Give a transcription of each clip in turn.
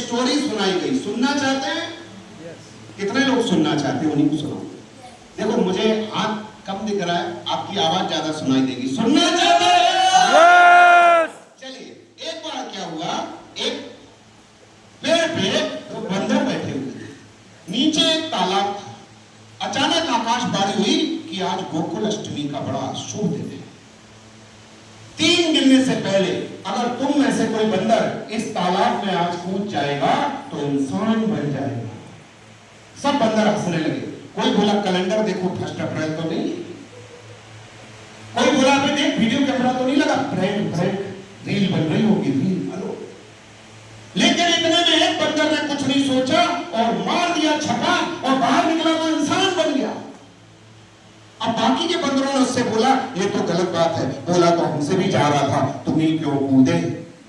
Story सुनाई गई, सुनना चाहते हैं? कितने लोग सुनना चाहते हैं? उन्हीं को सुनाओ। देखो मुझे हाथ कम दिख रहा है, आपकी आवाज ज्यादा सुनाई देगी। सुनना चाहते हैं? चलिए, एक बार क्या हुआ, एक पेड़ पे दो बंदर बैठे हुए थे, नीचे एक तालाब था। अचानक आकाशवाणी हुई कि आज गोकुल अष्टमी का बड़ा शुभ दिन है। 3 गिनने से पहले अगर तुम में से कोई बंदर इस तालाब में आज कूद जाएगा तो इंसान बन जाएगा। सब बंदर हंसने लगे। कोई बोला कैलेंडर देखो, 1 अप्रैल तो नहीं। कोई बोला अभी देख वीडियो कैमरा तो नहीं लगा, प्रैंक रील बन रही होगी, रील। हेलो, लेकिन इतने में एक बंदर ने कुछ नहीं सोचा और मार दिया छक्का और बाहर निकला तो इंसान बन गया। अब बाकी के बंदरों ने उससे बोला ये तो गलत बात है। बोला तो हमसे भी जा रहा था, तुम ही क्यों कूदे?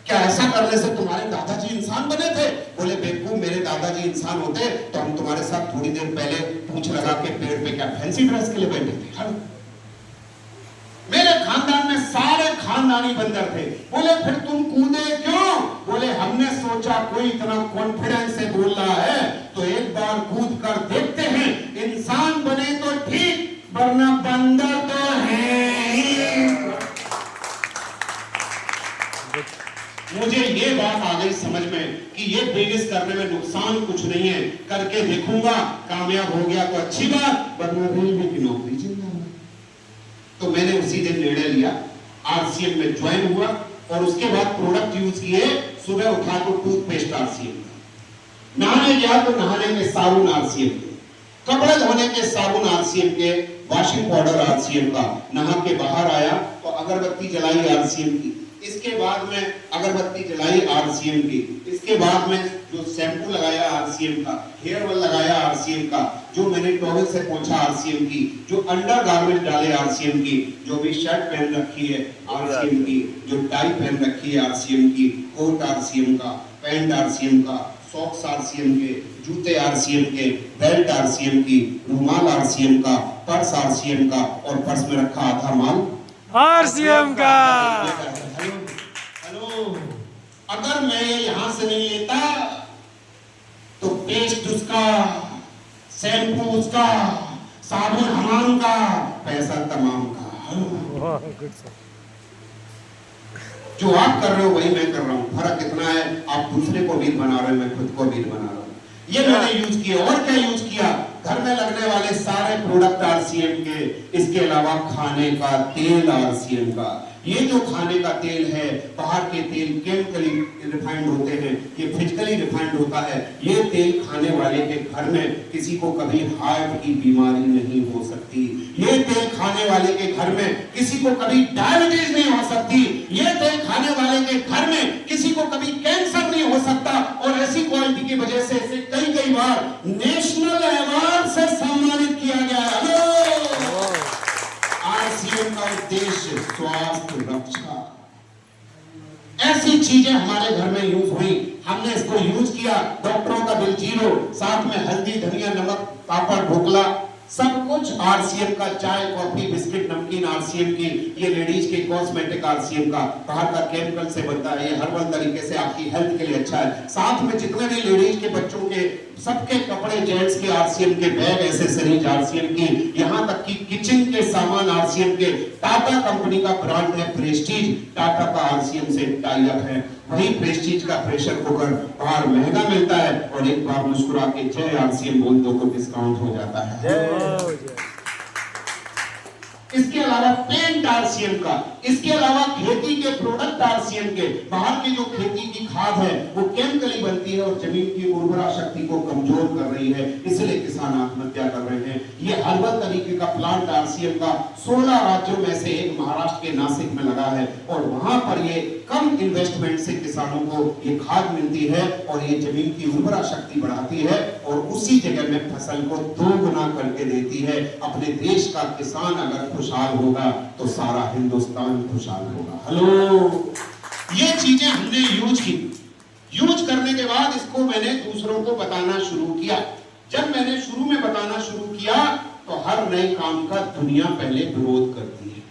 क्या ऐसा करने से तुम्हारे दादाजी इंसान बने थे? बोले बेवकूफ, मेरे दादाजी इंसान होते तो हम तुम्हारे साथ थोड़ी देर पहले पूंछ लगा के पेड़ पे क्या फैंसी ड्रेस के लिए बैठे थे? मेरे खानदान में सारे खानदानी बंदर थे। बोले फिर तुम कूदे क्यों? बोले हमने सोचा कोई इतना कॉन्फिडेंस से बोल रहा है तो एक बार कूद कर देखते हैं, इंसान बने तो ठीक, वरना बंदर तो है ही। मुझे ये बात आ गई समझ में कि ये बिजनेस करने में नुकसान कुछ नहीं है, करके देखूंगा, कामयाब हो गया तो अच्छी बात, वरना रेलवे की नौकरी जिंदा। तो मैंने उसी दिन निर्णय लिया, आरसीएम में ज्वाइन हुआ और उसके बाद प्रोडक्ट यूज किए। सुबह उठा तो टूथपेस्ट आरसीएम का, नहाने गया तो नहाने के साबुन आरसीएम के, कपड़े धोने के साबुन आरसीएम के, वॉशिंग पाउडर आरसीएम का, नहा के बाहर आया तो अगरबत्ती जलाई आरसीएम की, इसके बाद में अगरबत्ती जलाई आरसीएम की, इसके बाद में जो शैम्पू लगाया आरसीएम का, हेयर ऑयल लगाया आरसीएम का, जो मैंने टॉवल से पोंछा आरसीएम की, जो अंडर गारमेंट डाले आरसीएम की, जो भी शर्ट पहन रखी है आरसीएम की, जो टाई पहन रखी है आरसीएम की, कोट आरसीएम का, पैंट आरसीएम का, सॉक्स आरसीएम के, जूते आरसीएम के, बेल्ट आरसीएम की, रुमाल आरसीएम का, पर्स आरसीएम का और पर्स में रखा आधा माल आरसीएम का। हेलो, अगर मैं ये यहां से नहीं लेता तो पेस्ट उसका, शैम्पू उसका, साबुन हमाम का, पैसा तमाम का। जो आप कर रहे हो वही मैं कर रहा हूं, फर्क इतना है आप दूसरे को वीर बना रहे हो, मैं खुद को वीर बना रहा हूं। ये मैंने यूज किया। और क्या यूज किया? घर में लगने वाले सारे प्रोडक्ट आरसीएम के, इसके अलावा खाने का तेल आरसीएम का। ये जो खाने का तेल है, बाहर के तेल केमिकली रिफाइंड होते हैं, ये फिजिकली रिफाइंड होता है। ये तेल खाने वाले के घर में किसी को कभी हार्ट की बीमारी नहीं हो सकती। ये तेल खाने वाले के घर में किसी को कभी डायबिटीज नहीं हो सकती। ये तेल खाने वाले के घर में किसी को कभी कैंसर नहीं हो सकता। और ऐसी क्वालिटी की वजह से इसे कई बार नेशनल अवार्ड से सम्मानित किया गया है। आरसीएम का उद्देश्य स्वास्थ्य रक्षा। ऐसी चीजें हमारे घर में यूज हुई, हमने इसको यूज किया। डॉक्टरों का बिल 0, साथ में हल्दी, धनिया, नमक, पापड़, ढोकला, सब कुछ आरसीएम का। चाय, कॉफी, बिस्किट, नमकीन आरसीएम की। ये लेडीज के कॉस्मेटिक आरसीएम का, बाहर का केमिकल से बनता है। ये हर्बल तरीके से आपकी हेल्थ के लिए अच्छा है। साथ में जितने भी लेडीज के, बच्चों के, सबके कपड़े, जेंट्स के आरसीएम के, बैग, एसेसरीज आरसीएम की, यहाँ तक कि किचन के सामान आरसीएम के। टाटा कंपनी का ब्रांड है प्रेस्टीज, टाटा का आरसीएम से टाई अप है। वही प्रेस्टीज का प्रेशर कुकर बाहर महंगा मिलता है और एक बार मुस्कुरा के जय आरसीएम बोल दो तो डिस्काउंट हो जाता है। इसके अलावा पेंट आरसीएम का, इसके अलावा खेती के प्रोडक्ट आरसीएम के। बाहर की जो खेती की खाद है वो केमिकली बनती है और जमीन की उर्वरा शक्ति को कमजोर कर रही है, इसलिए किसान आत्महत्या कर रहे हैं। ये हर्बल तरीके का प्लांट आरसीएम का 16 राज्यों में से एक महाराष्ट्र के नासिक में लगा है और वहां पर ये कम इन्वेस्टमेंट से किसानों को ये खाद मिलती है और ये जमीन की उर्वरा शक्ति बढ़ाती है और उसी जगह में फसल को 2 गुना करके देती है। अपने देश का किसान अगर खुशहाल होगा तो सारा हिंदुस्तान खुशहाल होगा। हेलो, ये चीजें हमने यूज की। यूज करने के बाद इसको मैंने दूसरों को बताना शुरू किया। जब मैंने शुरू में बताना शुरू किया तो हर नए काम का दुनिया पहले विरोध करती है।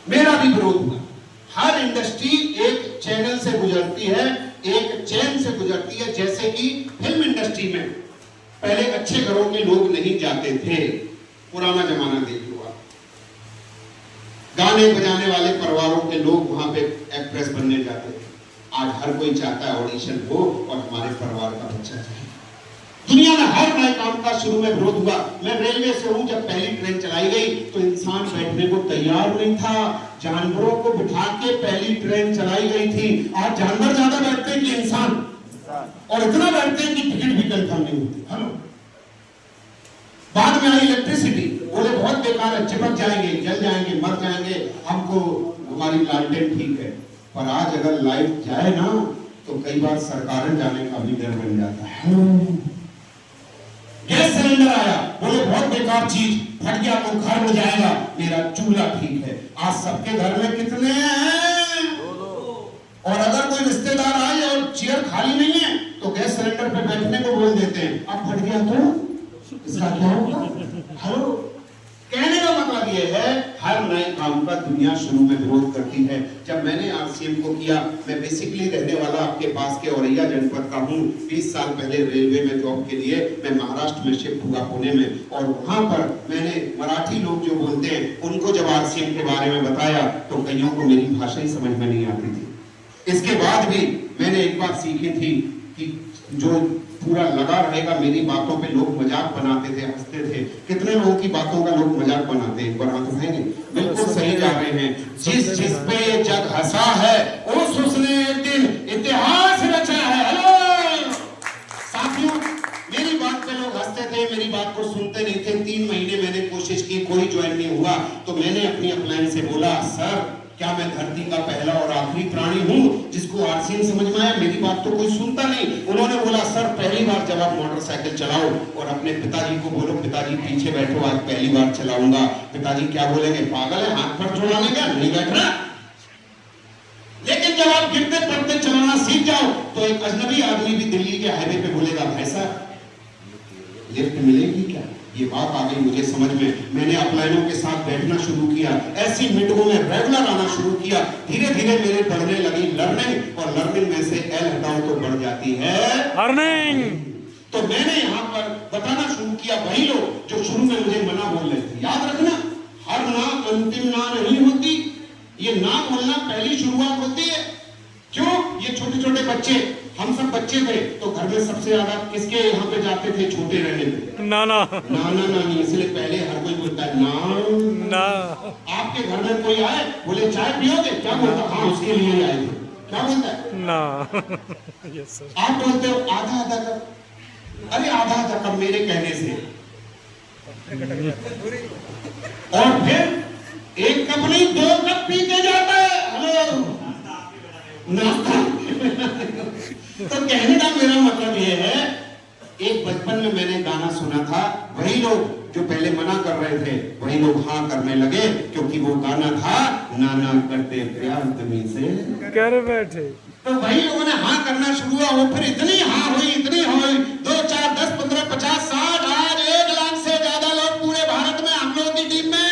मेरा भी विरोध हुआ, हर इंडस्ट्री एक चैनल से गुजरती है, एक चैन से गुजरती है। जैसे कि फिल्म इंडस्ट्री में पहले अच्छे घरों के लोग नहीं जाते थे, पुराना जमाना देख लो आप। गाने बजाने वाले परिवारों के लोग वहां पे एक्ट्रेस बनने जाते थे। आज हर कोई चाहता है ऑडिशन हो और हमारे परिवार का बच्चा जाए। दुनिया में हर नए काम का शुरू में विरोध हुआ। मैं रेलवे से हूं, जब पहली ट्रेन चलाई गई तो इंसान बैठने को तैयार नहीं था, जानवरों को बिठा के पहली ट्रेन चलाई गई थी। आज जानवर ज्यादा बैठते हैं कि इंसान, और इतना बैठते हैं कि टिकट भी कंफर्म नहीं होती। हेलो, बाद में आई इलेक्ट्रिसिटी, बोले बहुत बेकार है, चिपक जाएंगे, जल जाएंगे, मर जाएंगे, हमको हमारी लालटेन ठीक है। पर आज अगर लाइट जाए ना तो कई बार सरकारें जाने का भी डर बन जाता है। गैस सिलेंडर आया, बोले बहुत बेकार चीज, फट गया तो घर में जाएगा, मेरा चूल्हा ठीक है। आज सबके घर में कितने हैं? और अगर कोई रिश्तेदार आए और चेयर खाली नहीं है तो गैस सिलेंडर पे बैठने को बोल देते हैं। अब फट गया तो इसका क्या होगा? हेलो, कहने का मतलब ये है हर नए काम का दुनिया शुरू में विरोध करती है। जब मैंने आरसीएम को किया, मैं बेसिकली रहने वाला आपके पास के औरैया जनपद का हूँ। 20 साल पहले रेलवे में जॉब के लिए मैं महाराष्ट्र में शिफ्ट हुआ, पुणे में, और वहां पर मैंने मराठी लोग जो बोलते हैं उनको जब आरसीएम के बारे में बताया तो कईयों को मेरी भाषा ही समझ में नहीं आती थी। इसके बाद भी मैंने एक बात सीखी थी कि जो पूरा लगा रहेगा मेरी बातों पे, लोग मजाक बनाते थे, हंसते थे। कितने लोगों की बातों का लोग मजाक बनाते हैं, एक बार हाथ उठाएंगे। बिल्कुल सही जा रहे हैं। जिस पे ये जग हंसा है उसने एक दिन इतिहास रचा है। हेलो साथियों, मेरी बात पे लोग हंसते थे, मेरी बात को सुनते नहीं थे। 3 महीने मैंने कोशिश की, कोई ज्वाइन नहीं हुआ। तो मैंने अपनी अपलाइन से बोला, सर क्या मैं धरती का पहला और आखिरी प्राणी हूँ जिसको आरसीएम समझ में आया? मेरी बात तो कोई सुनता नहीं। उन्होंने बोला, सर पहली बार जब आप मोटरसाइकिल चलाओ और अपने पिताजी को बोलो, पिताजी पीछे बैठो, आज पहली बार चलाऊंगा। पिताजी क्या बोलेंगे? पागल है, हाथ पर जोड़ाने का नहीं बैठ रहा। लेकिन जब आप गिरते पड़ते चलाना सीख जाओ तो एक अजनबी आदमी भी दिल्ली के हाईवे पे बोलेगा, भाई साहब लिफ्ट मिलेगी क्या? ये बात आ गई मुझे समझ में। मैंने अपलाइनों के साथ बैठना शुरू किया, ऐसी मीटिंगों में रेगुलर आना शुरू किया। धीरे धीरे मेरे बढ़ने लगी लर्निंग, और लर्निंग में से एल हटाओ तो बढ़ जाती है अर्निंग। तो मैंने यहाँ पर बताना शुरू किया, वही लोग जो शुरू में मुझे मना बोल रहे थे। याद रखना, हर ना अंतिम ना नहीं होती, ये ना बोलना पहली शुरुआत होती है। क्यों? ये छोटे छोटे बच्चे, हम सब बच्चे थे तो घर में सबसे ज्यादा किसके यहाँ पे जाते थे छोटे रहने पे? नाना नानी। इसलिए पहले हर कोई बोलता है ना। आपके घर में कोई आए, बोले चाय पियोगे? क्या बोलता? हाँ, उसके लिए ही आए थे। क्या बोलता है? ना। Yes sir. आप बोलते हो आधा आधा कप। अरे आधा आधा कप मेरे कहने से, और फिर 1 कप नहीं 2 कप पी के जाता है। हेलो, नाश्ता। तो कहने का मेरा मतलब ये है, एक बचपन में मैंने गाना सुना था, वही लोग जो पहले मना कर रहे थे वही लोग हाँ करने लगे, क्योंकि वो गाना था नाना करते प्यार तमी से कर बैठे। तो वही लोगों ने हाँ करना शुरू हुआ। वो फिर इतनी हाँ हुई, इतनी हुई, 2 4 10 15 50 60, आज 1 लाख से ज्यादा लोग पूरे भारत में हम लोगों की टीम में।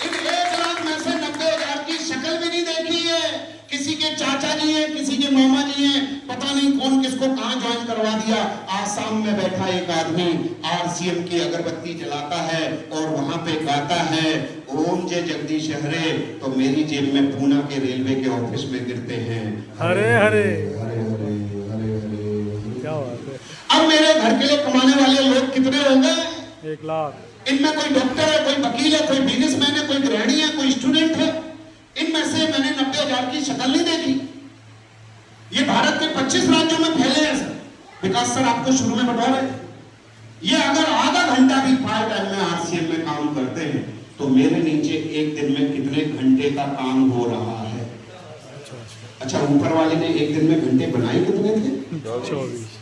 इन 1 लाख में से 90,000 की शक्ल भी नहीं देखी है। किसी के चाचा जी हैं, किसी के मामा जी हैं, पता नहीं कौन किसको कहां ज्वाइन करवा दिया। आसाम में बैठा एक आदमी आरसीएम की अगरबत्ती जलाता है और वहां पे गाता है, ओम जय जगदीश हरे, तो मेरी जेब में पूना के रेलवे के ऑफिस में गिरते हैं हरे हरे हरे हरे हरे हरे। क्या बात है। अब मेरे घर के लिए कमाने वाले लोग कितने होंगे? 1 लाख। इनमें कोई डॉक्टर है, कोई वकील है, कोई बिजनेसमैन है, कोई गृहिणी है, कोई स्टूडेंट है। इनमें से मैंने 90,000 की शक्ल नहीं देखी। ये भारत के 25 राज्यों में फैले हैं सर। विकास सर आपको शुरू में बता रहे, ये अगर आधा घंटा भी पार्ट टाइम में आरसीएम में काम करते हैं तो मेरे नीचे एक दिन में कितने घंटे का काम हो रहा है? अच्छा, ऊपर वाले ने एक दिन में घंटे बनाए कितने थे? 24।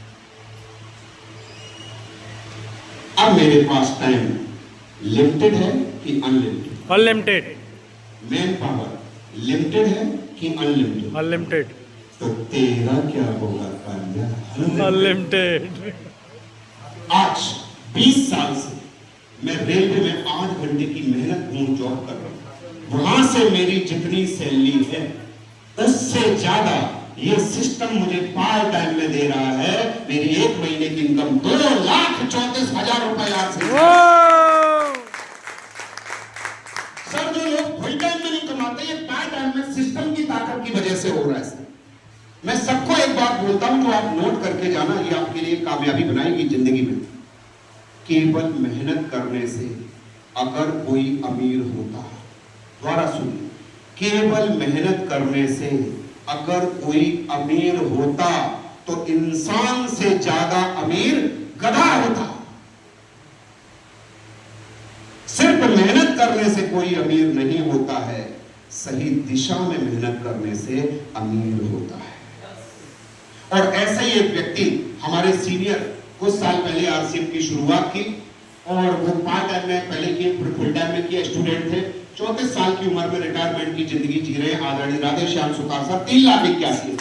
अब मेरे पास टाइम लिमिटेड है कि unlimited? Unlimited. Man power limited है कि अनलिमिटेड? अनलिमिटेड। तो तेरा क्या होगा? अनलिमिटेड। आज 20 साल से मैं रेलवे में 8 घंटे की मेहनत जॉब कर रहा हूँ। वहां से मेरी जितनी सैलरी है उससे ज्यादा ये सिस्टम मुझे पार्ट टाइम में दे रहा है। मेरी 1 महीने की इनकम 2,34,000 रुपए आज से। सर जो लोग फुल टाइम में नहीं कमाते ये पार्ट टाइम में सिस्टम की ताकत की वजह से हो रहा है सर। मैं सबको एक बात बोलता हूं जो आप नोट करके जाना, ये आपके लिए कामयाबी बनाएगी जिंदगी में। केवल मेहनत करने से अगर कोई अमीर होता, दोबारा सुनिए, केवल मेहनत करने से अगर कोई अमीर होता तो इंसान से ज्यादा अमीर गधा होता। सिर्फ मेहनत करने से कोई अमीर नहीं होता है, सही दिशा में मेहनत करने से अमीर होता है। और ऐसा ही एक व्यक्ति हमारे सीनियर कुछ साल पहले आरसीएम की शुरुआत की और वो पार्ट टाइम में पहले की फुल टाइम में किया, स्टूडेंट थे। 34 साल की उम्र में रिटायरमेंट की जिंदगी जी रहे आदरणीय राधेश्याम सुतार साहब, 3,81,000।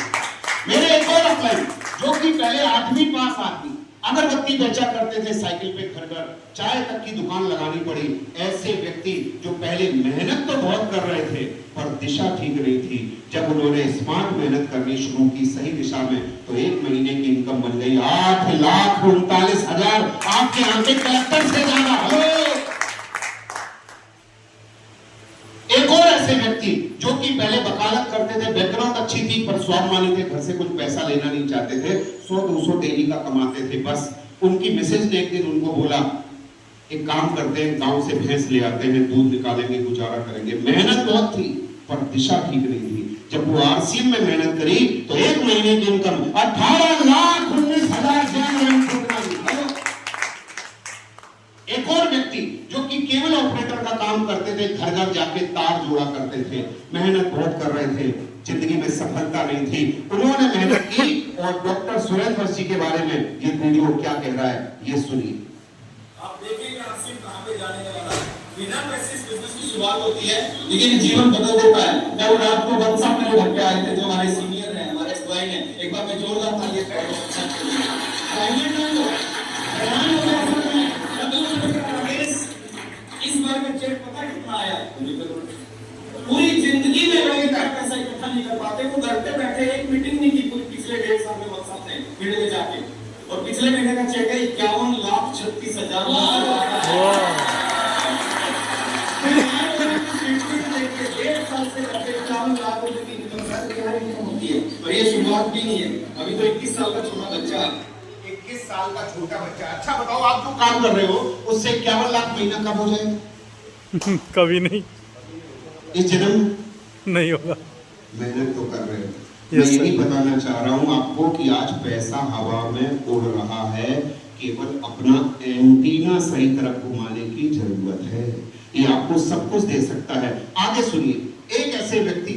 मेरे एक और अपलाइन जो कि पहले 8वीं पास आदमी अगरबत्ती बेचा करते थे, साइकिल पे घर घर चाय तक की दुकान लगानी पड़ी। ऐसे व्यक्ति जो पहले मेहनत तो बहुत कर रहे थे पर दिशा ठीक नहीं थी, जब उन्होंने स्मार्ट मेहनत करनी शुरू की सही दिशा में तो 1 महीने की इनकम बन गई 8,39,000। आपके आंकड़े कलेक्टर से ज्यादा। हेलो, एक और ऐसे व्यक्ति जो कि पहले वकालत करते थे, बैकग्राउंड अच्छी थी पर स्वाभिमानी थे, घर से कुछ पैसा लेना नहीं चाहते थे, 100-200 डेली का कमाते थे बस। उनकी मिसेज ने एक दिन उनको बोला एक काम करते हैं, गांव से भैंस ले आते हैं, दूध निकालेंगे, गुजारा करेंगे। मेहनत बहुत थी पर दिशा ठीक नहीं थी। जब वो आरसीएम में मेहनत करी तो 1 महीने की इनकम 18,19,000। एक और व्यक्ति जो कि केबल ऑपरेटर का काम करते थे, घर घर जाके तार जोड़ा करते थे, मेहनत बहुत कर रहे थे, जिंदगी में सफलता नहीं थी। उन्होंने मेहनत की और डॉक्टर सुरेंद्र जी के बारे में ये वीडियो क्या कह रहा है ये सुनिए। आप देखेंगे आसिफ कहां पे जाने वाला है। बिना पैसे इस बिजनेस की शुरुआत होती है लेकिन जीवन बदल देता है। मैं वो रात को WhatsApp में घर पे आए थे जो हमारे सीनियर हैं, हमारे एम्प्लॉय हैं, एक बार मैं जोरदार तालियां इस बार में चेक पता कितना आया? पूरी जिंदगी में लोग इतना पैसा इकट्ठा नहीं कर पाते। वो घर पे बैठे एक मीटिंग नहीं की पूरी पिछले 1.5 साल में WhatsApp ने वीडियो में जाके, और पिछले महीने का चेक है 51,36,000। और ये शुरुआत भी नहीं है, अभी तो 21 साल का छोटा बच्चा, 21 साल का छोटा बच्चा। अच्छा बताओ, आप जो काम कर रहे हो उससे 51 लाख महीना कब हो जाएगा? कभी नहीं, इस जन्म नहीं होगा। मेहनत तो कर रहे हो। मैं यही बताना चाह रहा हूं आपको कि आज पैसा हवा में उड़ रहा है, केवल अपना एंटीना सही तरफ घुमाने की जरूरत है। ये आपको सब कुछ दे सकता है। आगे सुनिए, एक ऐसे व्यक्ति